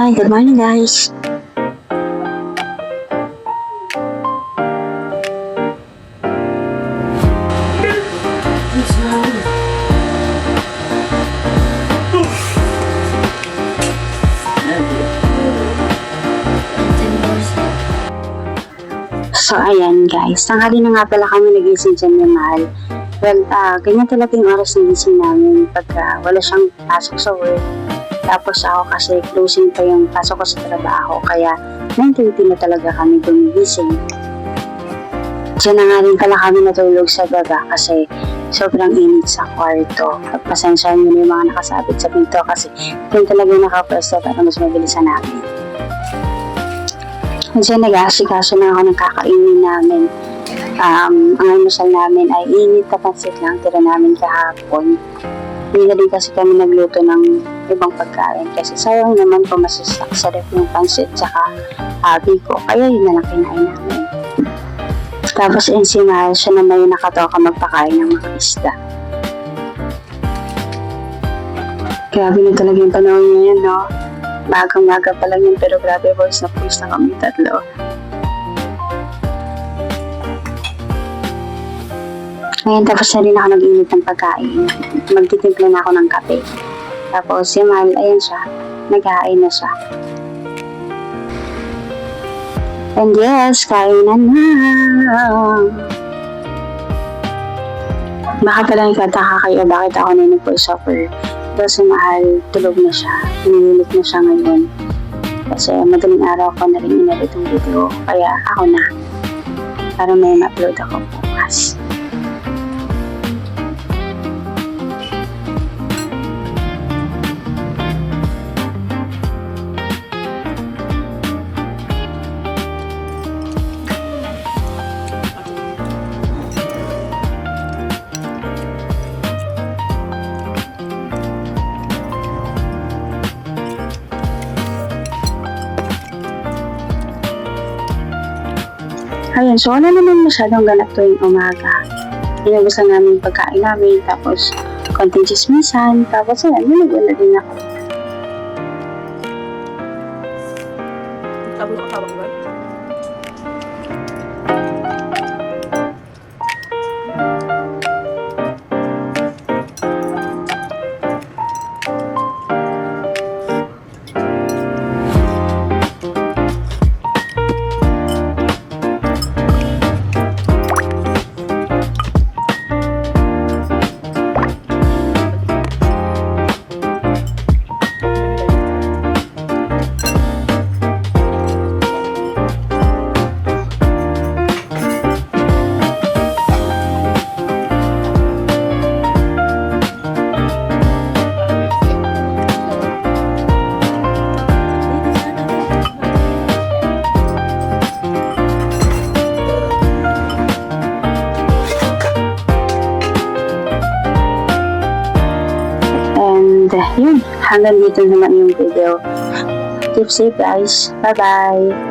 Hi, good morning guys. So ayan guys, tanghali na nga pala kami nagising dyan ni Mahal. Well, ganyan talaga yung oras ng gising namin pagka wala siyang pasok sa work. Tapos ako kasi closing pa yung pasok ko sa trabaho, kaya 9:30 na talaga kami gumigising. Diyan na nga rin pala kami natulog sa baba kasi sobrang init sa kwarto. Pasensyahan nyo na yung mga nakasabit sa pinto kasi doon talaga nakapwesto para mas mabilisan namin. Kasi nag-aasikaso na ako ng kakainin namin. Ang almusal namin ay init na pansit lang, tira namin kahapon. Hindi na din kasi kami nagluto ng ibang pagkain kasi sayang naman po masasarap yung pansit tsaka biko, kaya yun na lang kinain namin. Tapos si Mahal, siya naman yung nakatoka magpakain ng mga isda. Grabe na talaga yung panahon ngayon, no? Magang-maga pa lang yun, pero grabe boys, na kami tatlo. Ngayon, tapos na rin ako nag-init ng pagkain. Magtitimpla na ako ng kape. Tapos si Mahal, ayan siya, nag-hain na siya. And yes, kainan na. Baka pala ikataka kayo bakit ako na nag-voiceover. Pero si Mahal, tulog na siya. Hinihilit na siya ngayon. Kasi madaling araw ko na rin inalit ang video. Kaya ako na. Para may ma-upload ako bukas. Ayun, so wala naman masyadong ganap tuwing umaga. Inubos lang namin yung pagkain namin, tapos konting chismisan, tapos ayan, nilagyan na din ako. Tapos ako ba? And yun, hanggang dito naman yung video. Keep safe guys. Bye-bye.